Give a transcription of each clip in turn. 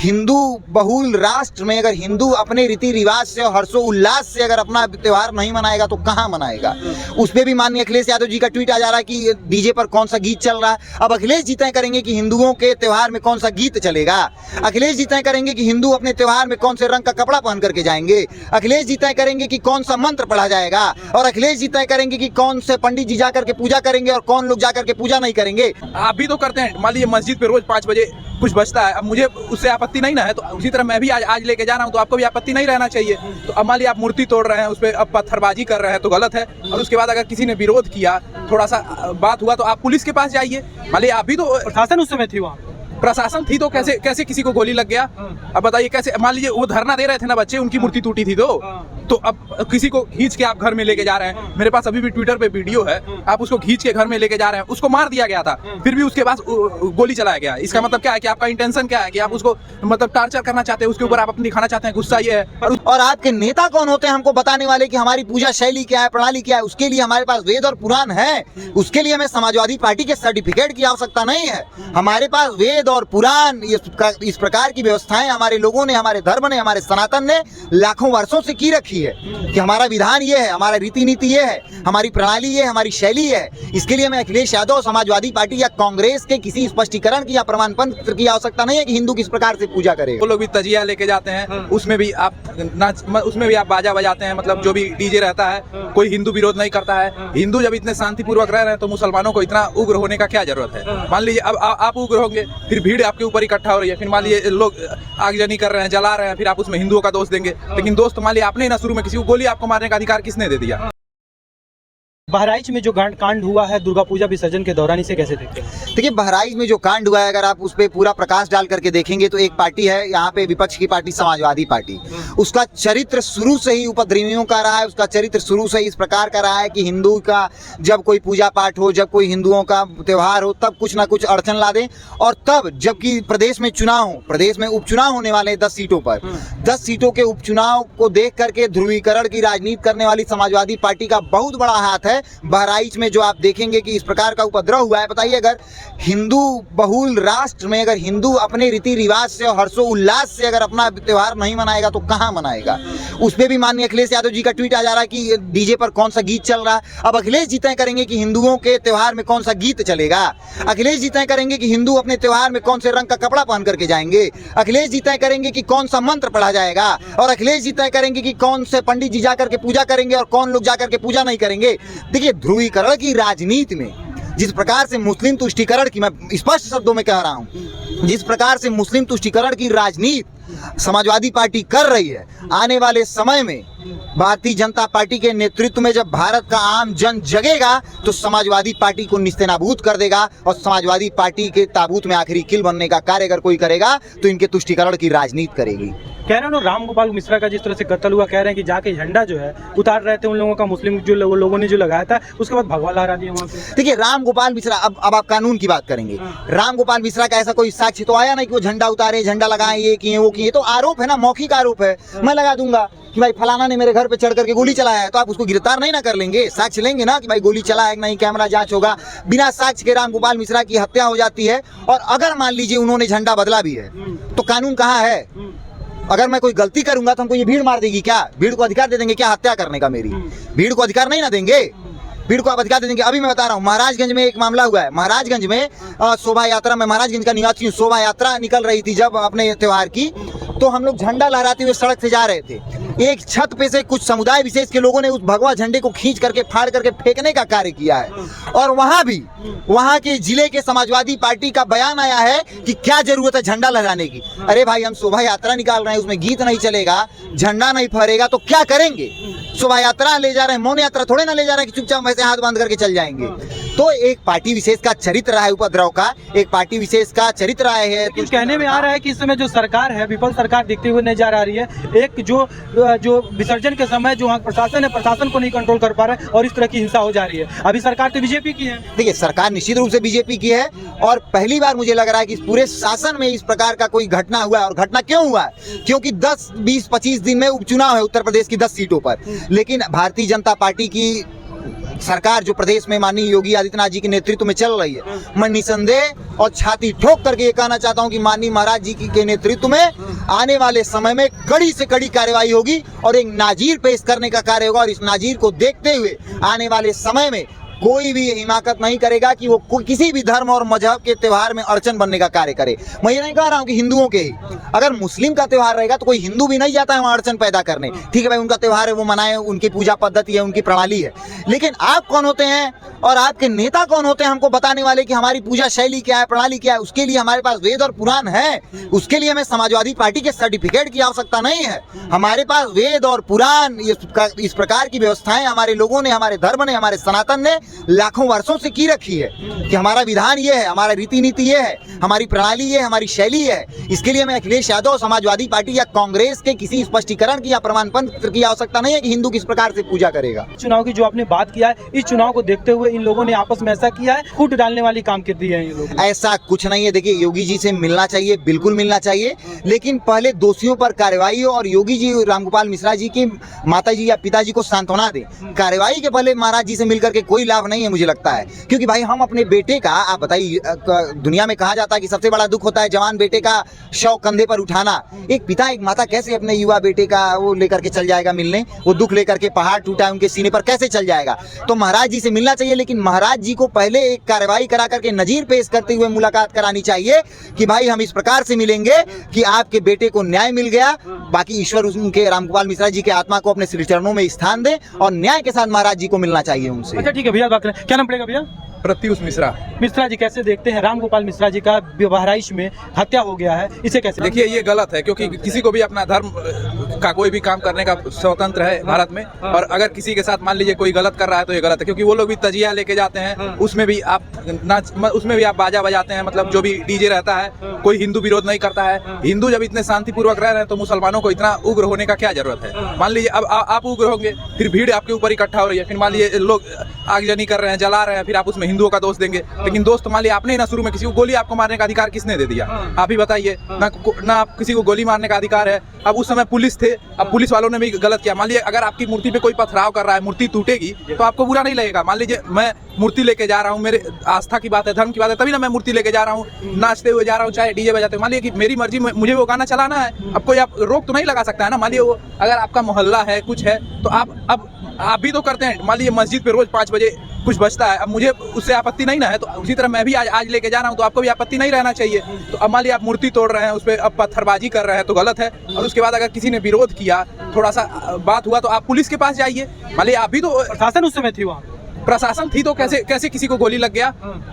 हिंदू बहुल राष्ट्र में अगर हिंदू अपने रीति रिवाज से और हर्षोल्लास से अगर अपना त्योहार नहीं मनाएगा तो कहाँ मनाएगा। उस पर भी माननीय अखिलेश यादव जी का ट्वीट आ जा रहा है कि डीजे पर कौन सा गीत चल रहा है। अब अखिलेश जी तय करेंगे कि हिंदुओं के त्योहार में कौन सा गीत चलेगा। अखिलेश जी तय करेंगे कि हिंदू अपने त्योहार में कौन से रंग का कपड़ा पहन करके जाएंगे। अखिलेश जी तय करेंगे कि कौन सा मंत्र पढ़ा जाएगा और अखिलेश जी तय करेंगे कि कौन से पंडित जी जाकर के पूजा करेंगे और कौन लोग जाकर के पूजा नहीं करेंगे। आप भी तो करते हैं, मान लीजिए मस्जिद पे रोज 5 बजे कुछ बजता है, अब मुझे उससे आपत्ति नहीं ना है, तो उसी तरह मैं भी आज लेके जा रहा हूँ तो आपको भी आपत्ति नहीं रहना चाहिए। तो अब मान लीजिए आप मूर्ति तोड़ रहे हैं, उस पर अब पत्थरबाजी कर रहे हैं तो गलत है। और उसके बाद अगर किसी ने विरोध किया, थोड़ा सा बात हुआ तो आप पुलिस के पास जाइए। मान लीजिए आप भी तो प्रशासन उस समय थी वहाँ, प्रशासन थी तो कैसे किसी को गोली लग गया। अब बताइए कैसे। मान लीजिए वो धरना दे रहे थे ना बच्चे, उनकी मूर्ति टूटी थी तो अब किसी को खींच के आप घर में लेके जा रहे हैं। मेरे पास अभी भी ट्विटर पे वीडियो है, आप उसको खींच के घर में लेके जा रहे हैं। उसको मार दिया गया था, फिर भी उसके पास गोली चलाया गया। इसका मतलब क्या है कि आपका इंटेंशन क्या है कि आप उसको मतलब टार्चर करना चाहते हैं, उसके ऊपर आप अपनी दिखाना चाहते हैं गुस्सा। ये है। और आपके नेता कौन होते हैं हमको बताने वाले कि हमारी पूजा शैली क्या है, प्रणाली क्या है। उसके लिए हमारे पास वेद और पुराण है। उसके लिए हमें समाजवादी पार्टी के सर्टिफिकेट की आवश्यकता नहीं है। हमारे पास वेद और पुराण इस प्रकार की व्यवस्थाएं हमारे लोगों ने, हमारे धर्म ने, हमारे सनातन ने लाखों वर्षों से की रखी है कि हमारा विधान ये है, हमारा रीति नीति ये है, हमारी प्रणाली ये है, हमारी शैली है। इसके लिए हमें अखिलेश यादव, समाजवादी पार्टी या कांग्रेस के किसी स्पष्टीकरण की या प्रमाण पत्र की आवश्यकता नहीं है कि हिंदू किस प्रकार से पूजा करे। वो लोग भी तजिया लेके जाते हैं, उसमें भी आप बाजा बजाते हैं, मतलब जो भी डीजे रहता है। कोई हिंदू विरोध नहीं करता है। हिंदू जब इतने शांतिपूर्वक रह रहे हैं तो मुसलमानों को इतना उग्र होने का क्या जरूरत है। मान लीजिए अब आप उग्र होंगे, फिर भीड़ आपके ऊपर इकट्ठा हो रही है, फिर मान लीजिए लोग आगजनी कर रहे हैं, जला रहे हैं, फिर आप उसमें हिंदुओं का दोष देंगे। लेकिन दोस्त मान लीजिए आपने ही ना शुरू में किसी को गोली आपको मारने का अधिकार किसने दे दिया। बहराइच में जो कांड हुआ है दुर्गा पूजा विसर्जन के दौरान, इसे कैसे देखते हैं? देखिए, बहराइच में जो कांड हुआ है, अगर आप उस पर पूरा प्रकाश डाल करके देखेंगे तो एक पार्टी है यहाँ पे, विपक्ष की पार्टी समाजवादी पार्टी। उसका चरित्र शुरू से ही उपद्रवियों का रहा है। उसका चरित्र शुरू से ही इस प्रकार का रहा है कि हिंदू का जब कोई पूजा पाठ हो, जब कोई हिंदुओं का त्यौहार हो, तब कुछ ना कुछ अड़चन ला दें। और तब जबकि प्रदेश में चुनाव हो, प्रदेश में उपचुनाव होने वाले हैं 10 सीटों पर, 10 सीटों के उपचुनाव को देख करके ध्रुवीकरण की राजनीति करने वाली समाजवादी पार्टी का बहुत बड़ा हाथ है। बहराइच में जो आप देखेंगे कि इस प्रकार का उपद्रव हुआ है। बताइए, अगर हिंदू बहुल राष्ट्र में अगर हिंदू अपने रीति रिवाज से और हर्षोल्लास से अगर अपना त्योहार नहीं मनाएगा तो कहाँ मनाएगा। उस पर भी माननीय अखिलेश यादव जी का ट्वीट आ जा रहा है कि डीजे पर कौन सा गीत चल रहा है। अब अखिलेश जी तय करेंगे कि हिंदुओं के त्योहार में कौन सा गीत चलेगा। अखिलेश जी तय करेंगे कि हिंदू अपने त्योहार में कौन से रंग का कपड़ा पहन करके जाएंगे। अखिलेश जी तय करेंगे कि कौन सा मंत्र पढ़ा जाएगा और अखिलेश जी तय करेंगे कि कौन से पंडित जी जाकर के पूजा करेंगे और कौन लोग जाकर के पूजा नहीं करेंगे। देखिए, ध्रुवीकरण की राजनीति में जिस प्रकार से मुस्लिम तुष्टीकरण की, मैं स्पष्ट शब्दों में कह रहा हूं, जिस प्रकार से मुस्लिम तुष्टीकरण की राजनीति समाजवादी पार्टी कर रही है, आने वाले समय में भारतीय जनता पार्टी के नेतृत्व में जब भारत का आम जन जगेगा तो समाजवादी पार्टी को निस्तेनाबूद कर देगा। और समाजवादी पार्टी के ताबूत में आखिरी किल बनने का कार्य अगर कोई करेगा तो इनके तुष्टीकरण की राजनीति करेगी। कह रहे हैं राम गोपाल मिश्रा का जिस तरह से कत्ल हुआ, कह रहे हैं कि जाके झंडा जो है उतार रहे थे उन लोगों का, मुस्लिम जो लोगों ने जो लगाया था, उसके बाद भगवा लहरा दिया वहाँ पे। देखिए, राम गोपाल मिश्रा, अब आप कानून की बात करेंगे। राम गोपाल मिश्रा का ऐसा कोई साक्ष्य तो आया नहीं कि वो झंडा उतारे, झंडा लगाए, ये किए वो किए। तो आरोप है ना, मौखिक आरोप है। मैं लगा दूंगा कि भाई फलाना ने मेरे घर पे चढ़ करके गोली चलाया है, तो आप उसको गिरफ्तार नहीं ना कर लेंगे। साक्ष्य लेंगे ना कि भाई गोली चला है नहीं, कैमरा जांच होगा। बिना साक्ष्य के राम गोपाल मिश्रा की हत्या हो जाती है। और अगर मान लीजिए उन्होंने झंडा बदला भी है तो कानून कहाँ है। अगर मैं कोई गलती करूंगा तो हमको ये भीड़ मार देगी क्या? भीड़ को अधिकार दे देंगे क्या हत्या करने का? मेरी भीड़ को अधिकार नहीं ना देंगे। भीड़ को आप अधिकार दे देंगे। अभी मैं बता रहा हूँ, महाराजगंज में एक मामला हुआ है। महाराजगंज में शोभा यात्रा में, महाराजगंज का निवासी शोभा यात्रा निकल रही थी जब अपने त्योहार की, तो हम लोग झंडा लहराते हुए सड़क से जा रहे थे। एक छत पे से कुछ समुदाय विशेष के लोगों ने उस भगवा झंडे को खींच करके फाड़ करके फेंकने का कार्य किया है। और वहां भी वहां के जिले के समाजवादी पार्टी का बयान आया है कि क्या जरूरत है झंडा लहराने की। अरे भाई, हम शोभा यात्रा निकाल रहे हैं, उसमें गीत नहीं चलेगा, झंडा नहीं फहरेगा तो क्या करेंगे? शोभा यात्रा ले जा रहे हैं, मौन यात्रा थोड़े ना ले जा रहे हैं कि चुपचाप वैसे हाथ बांध करके चल जाएंगे। तो एक पार्टी विशेष का चरित्र रहा है उपद्रव का, एक पार्टी विशेष का चरित्र रहा है। कुछ कहने में आ रहा है कि इस समय जो सरकार है, विफल सरकार दिखते हुए नजर आ रही है। एक जो विसर्जन के समय जो प्रशासन है, प्रशासन को नहीं कंट्रोल कर पा रहा है और इस तरह की हिंसा हो जा रही है। अभी सरकार तो बीजेपी की है। देखिए, सरकार निश्चित रूप से बीजेपी की है और पहली बार मुझे लग रहा है कि पूरे शासन में इस प्रकार का कोई घटना हुआ है। और घटना क्यों हुआ है? क्योंकि 10, 20, 25 दिन में उपचुनाव है उत्तर प्रदेश की 10 सीटों पर, लेकिन भारतीय जनता पार्टी की सरकार जो प्रदेश में माननीय योगी आदित्यनाथ जी के नेतृत्व में चल रही है, मैं निसंदेह और छाती ठोक करके ये कहना चाहता हूं कि माननीय महाराज जी के नेतृत्व में आने वाले समय में कड़ी से कड़ी कार्रवाई होगी और एक नाजीर पेश करने का कार्य होगा। और इस नाजीर को देखते हुए आने वाले समय में कोई भी हिमाकत नहीं करेगा कि वो किसी भी धर्म और मजहब के त्योहार में अड़चन बनने का कार्य करे। मैं ये नहीं कह रहा हूँ कि हिंदुओं के ही, अगर मुस्लिम का त्योहार रहेगा तो कोई हिंदू भी नहीं जाता है वहाँ अड़चन पैदा करने। ठीक है भाई, उनका त्योहार है, वो मनाए, उनकी पूजा पद्धति है, उनकी प्रणाली है। लेकिन आप कौन होते हैं और आपके नेता कौन होते हैं हमको बताने वाले कि हमारी पूजा शैली क्या है, प्रणाली क्या है? उसके लिए हमारे पास वेद और पुराण है, उसके लिए हमें समाजवादी पार्टी के सर्टिफिकेट की आवश्यकता नहीं है। हमारे पास वेद और पुराण, इस प्रकार की व्यवस्थाएं हमारे लोगों ने, हमारे धर्म ने, हमारे सनातन ने लाखों वर्षों से की रखी है कि हमारा विधान ये है, हमारा रीति नीति ये है, हमारी प्रणाली ये है, हमारी शैली है। इसके लिए हमें अखिलेश यादव, समाजवादी पार्टी या कांग्रेस के किसी स्पष्टीकरण की या प्रमाण पत्र की आवश्यकता नहीं है कि हिंदू किस प्रकार से पूजा करेगा। चुनाव की जो आपने बात किया है, इस चुनाव को देखते हुए इन लोगों ने आपस में ऐसा किया है, फूट डालने वाली काम कर दी है ये लोग। ऐसा कुछ नहीं है। देखिए, योगी जी से मिलना चाहिए, बिल्कुल मिलना चाहिए, लेकिन पहले दोषियों पर कार्रवाई हो और योगी जी रामगोपाल मिश्रा जी की माता जी या पिताजी को सांत्वना दे। कार्रवाई के पहले महाराज जी से मिलकर के कोई लाभ नहीं है मुझे लगता है, क्योंकि भाई हम अपने बेटे का, आप बताइए, दुनिया में कहा जाता है कि सबसे बड़ा दुख होता है जवान बेटे का शव कंधे पर उठाना। एक पिता, एक माता कैसे अपने युवा बेटे का वो लेकर के चल जाएगा मिलने? वो दुख लेकर के, पहाड़ टूटा उनके सीने पर, कैसे चल जाएगा? तो महाराज जी से मिलना चाहिए, लेकिन महाराज जी को पहले एक कार्रवाई करा करके नजीर पेश करते हुए मुलाकात करानी चाहिए कि भाई हम इस प्रकार से मिलेंगे कि आपके बेटे को न्याय मिल गया। बाकी ईश्वर उनके रामगोपाल मिश्रा जी के आत्मा को अपने श्री चरणों में स्थान दे और न्याय के साथ महाराज जी को मिलना चाहिए उनसे। अच्छा ठीक है भैया, बात करें, क्या नाम पड़ेगा भैया? प्रत्युष मिश्रा। मिश्रा जी, कैसे देखते हैं रामगोपाल मिश्रा जी का बहराइच में हत्या हो गया है, इसे कैसे? देखिए, ये गलत है, क्योंकि किसी को भी अपना धर्म का कोई भी काम करने का स्वतंत्र है भारत में। और अगर किसी के साथ मान लीजिए कोई गलत कर रहा है तो ये गलत है, क्योंकि वो लोग भी तजिया लेके जाते हैं, उसमें भी आप उसमें भी आप बाजा बजाते हैं, मतलब जो भी डीजे रहता है, कोई हिंदू विरोध नहीं करता है। हिंदू जब इतने शांतिपूर्वक रह रहे हैं तो मुसलमानों को इतना उग्र होने का क्या जरूरत है? मान लीजिए अब आप उग्र होंगे, फिर भीड़ आपके ऊपर इकट्ठा हो रही है, फिर मान लीजिए लोग आगजनी कर रहे हैं, जला रहे हैं, फिर आप उसमें हिंदुओं का दोष देंगे। लेकिन दोस्त, मान लिया आपने ही ना शुरू में किसी को गोली आपको मारने का अधिकार किसने दे दिया? आप ही बताइए ना आप किसी को गोली मारने का अधिकार है। अब उस समय पुलिस थे, अब पुलिस वालों ने भी गलत किया। मान लीजिए अगर आपकी मूर्ति पे कोई पथराव कर रहा है, मूर्ति टूटेगी तो आपको बुरा नहीं लगेगा। मान लीजिए मैं मूर्ति लेके जा रहा हूँ, मेरे आस्था की बात है, धर्म की बात है, तभी ना मैं मूर्ति लेके जा रहा हूँ, नाचते हुए जा रहा हूँ, चाहे डीजे बजाते हुए। मान लीजिए कि मेरी मर्जी, मुझे वो गाना चलाना है, अब कोई आप रोक तो नहीं लगा सकता है ना। मान लीजिए वो अगर आपका मोहल्ला है, कुछ है, तो आप भी तो करते हैं। मान लीजिए मस्जिद पे रोज 5 बजे कुछ बजता है, अब मुझे उससे आपत्ति नहीं ना है, तो उसी तरह मैं भी आज लेके जा रहा हूँ, तो आपको भी आपत्ति नहीं रहना चाहिए। तो अब मान लीजिए आप मूर्ति तोड़ रहे हैं, उस पर अब पत्थरबाजी कर रहे हैं, तो गलत है। और उसके बाद अगर किसी ने विरोध किया, थोड़ा सा बात हुआ, तो आप पुलिस के पास जाइए। मान लीजिए आप भी तो, प्रशासन उस समय थी वहाँ, प्रशासन थी, तो कैसे किसी को गोली लग गया?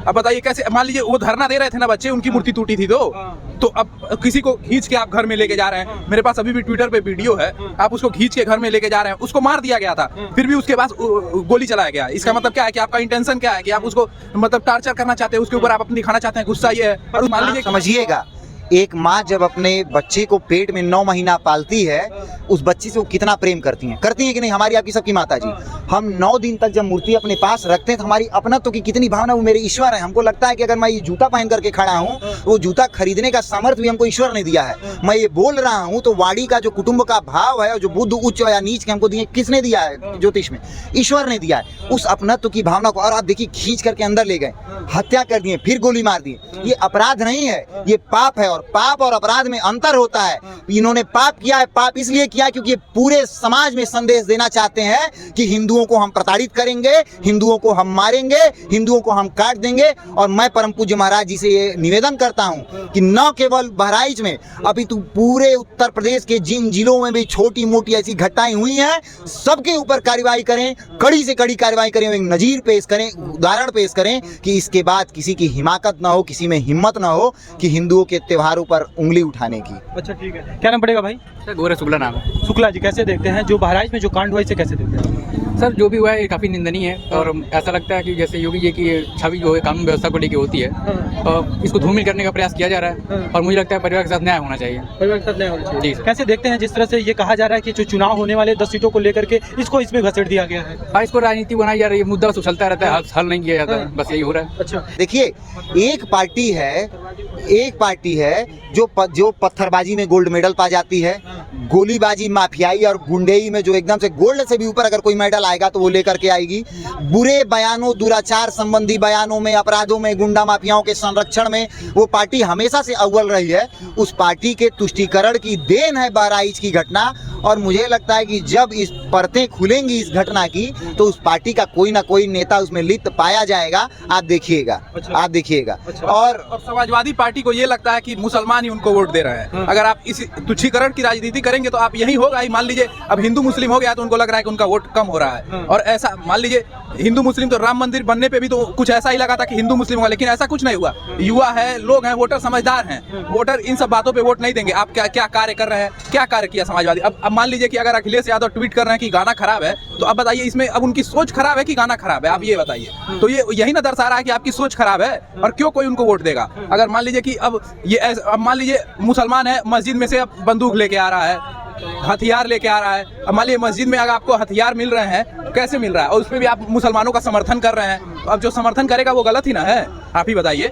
अब बताइए कैसे? मान लीजिए वो धरना दे रहे थे ना बच्चे, उनकी मूर्ति टूटी थी, तो अब किसी को खींच के आप घर में लेके जा रहे हैं। मेरे पास अभी भी ट्विटर पे वीडियो है, आप उसको खींच के घर में लेके जा रहे हैं, उसको मार दिया गया था, फिर भी उसके पास गोली चलाया गया। इसका मतलब क्या है कि आपका इंटेंशन क्या है कि आप उसको मतलब टार्चर करना चाहते हैं, उसके ऊपर आप अपनी दिखाना चाहते हैं, गुस्सा ये है। और मान लीजिए, समझिएगा, एक माँ जब अपने बच्चे को पेट में 9 महीना पालती है, उस बच्ची से वो कितना प्रेम करती हैं कि नहीं? हमारी आपकी सबकी माता जी, हम 9 दिन तक जब मूर्ति अपने पास रखते हैं तो हमारी अपनत्व की कितनी भावना, वो मेरे ईश्वर है। हमको लगता है कि अगर मैं ये जूता पहन करके खड़ा हूँ, वो जूता खरीदने का सामर्थ्य भी हमको ईश्वर ने दिया है। मैं ये बोल रहा हूँ तो वाणी का जो कुटुंब का भाव है, और जो बुद्ध उच्च या नीच के हमको दिए, किसने दिया है? ज्योतिष में ईश्वर ने दिया है। उस अपनत्व की भावना को, और आप देखिए, खींच करके अंदर ले गए, हत्या कर दिए, फिर गोली मार दी। ये अपराध नहीं है, ये पाप है, और पाप और अपराध में अंतर होता है। इन्होंने पाप किया है, पाप इसलिए किया क्योंकि ये पूरे समाज में संदेश देना चाहते हैं कि हिंदुओं को हम प्रताड़ित करेंगे, हिंदुओं को हम मारेंगे, हिंदुओं को हम काट देंगे। और मैं परम पूज्य महाराज जी से ये निवेदन करता हूं कि न केवल बहराइच में, अपितु पूरे उत्तर प्रदेश के जिन जिलों में भी छोटी मोटी ऐसी घटनाएं हुई हैं, सबके ऊपर कार्रवाई करें, कड़ी से कड़ी कार्रवाई करें, एक नजीर पेश करें, उदाहरण पेश करें कि इसके बाद किसी की हिमाकत ना हो, किसी में हिम्मत ना हो कि हिंदुओं के त्योहारों पर उंगली उठाने की। अच्छा ठीक है, क्या नाम पड़ेगा भाई? सर गौरव शुक्ला नाम है। शुक्ला जी, कैसे देखते हैं जो बहराइच में जो कांड हुआ, इसे कैसे देखते हैं? सर जो भी हुआ है ये काफ़ी निंदनीय है, और ऐसा लगता है कि जैसे योगी जी की छवि जो है कानून व्यवस्था को लेकर होती है, इसको धूमिल करने का प्रयास किया जा रहा है। और मुझे लगता है परिवार के साथ न्याय होना चाहिए। परिवार के साथ न्याय होना चाहिए जी। कैसे देखते हैं जिस तरह से ये कहा जा रहा है कि जो चुनाव होने वाले 10 सीटों को लेकर के इसको इसमें घसीट दिया गया है? हाँ, इसको राजनीति बनाई जा रही है, मुद्दा उछलता रहता है, हल नहीं किया जाता है, बस यही हो रहा है। देखिए, एक पार्टी है है जो पत्थरबाजी में गोल्ड मेडल पा जाती है, गोलीबाजी, माफियाई और गुंडेई में जो एकदम से गोल्ड से भी ऊपर अगर कोई मेडल आएगा तो वो लेकर के आएगी, बुरे बयानों, दुराचार संबंधी बयानों में, अपराधों में, गुंडा माफियाओं के संरक्षण में वो पार्टी हमेशा से अव्वल रही है। उस पार्टी के तुष्टीकरण की देन है बहराइच की घटना, और मुझे लगता है कि जब इस परतें खुलेंगी इस घटना की तो उस पार्टी का कोई ना कोई नेता उसमें लिप्त पाया जाएगा। आप देखिएगा, आप देखिएगा। और समाजवादी पार्टी को ये लगता है कि मुसलमान ही उनको वोट दे रहे हैं। अगर आप इस तुच्छीकरण की राजनीति करेंगे तो आप यही होगा ही। मान लीजिए अब हिंदू मुस्लिम हो गया तो उनको लग रहा है कि उनका वोट कम हो रहा है, और ऐसा मान लीजिए हिंदू मुस्लिम तो राम मंदिर बनने पे भी तो कुछ ऐसा ही लगा था कि हिंदू मुस्लिम होगा, लेकिन ऐसा कुछ नहीं हुआ। युवा है, लोग हैं, वोटर समझदार हैं, वोटर इन सब बातों पे वोट नहीं देंगे। आप क्या कार्य कर रहे हैं, क्या कार्य किया समाजवादी। अब मान लीजिए कि अगर अखिलेश यादव ट्वीट कर रहे हैं कि गाना खराब है, तो अब बताइए इसमें अब उनकी सोच खराब है कि गाना खराब है, आप ये बताइए। तो ये यही ना दर्शा रहा है कि आपकी सोच खराब है, और क्यों कोई उनको वोट देगा। अगर मान लीजिए कि अब मान लीजिए मुसलमान है, मस्जिद में से अब बंदूक लेके आ रहा है, हथियार लेके आ रहा है। अब मान लीजिए मस्जिद में अगर आपको हथियार मिल रहे हैं, कैसे मिल रहा है, और उसमें भी आप मुसलमानों का समर्थन कर रहे हैं, तो अब जो समर्थन करेगा वो गलत ही ना है, आप ही बताइए।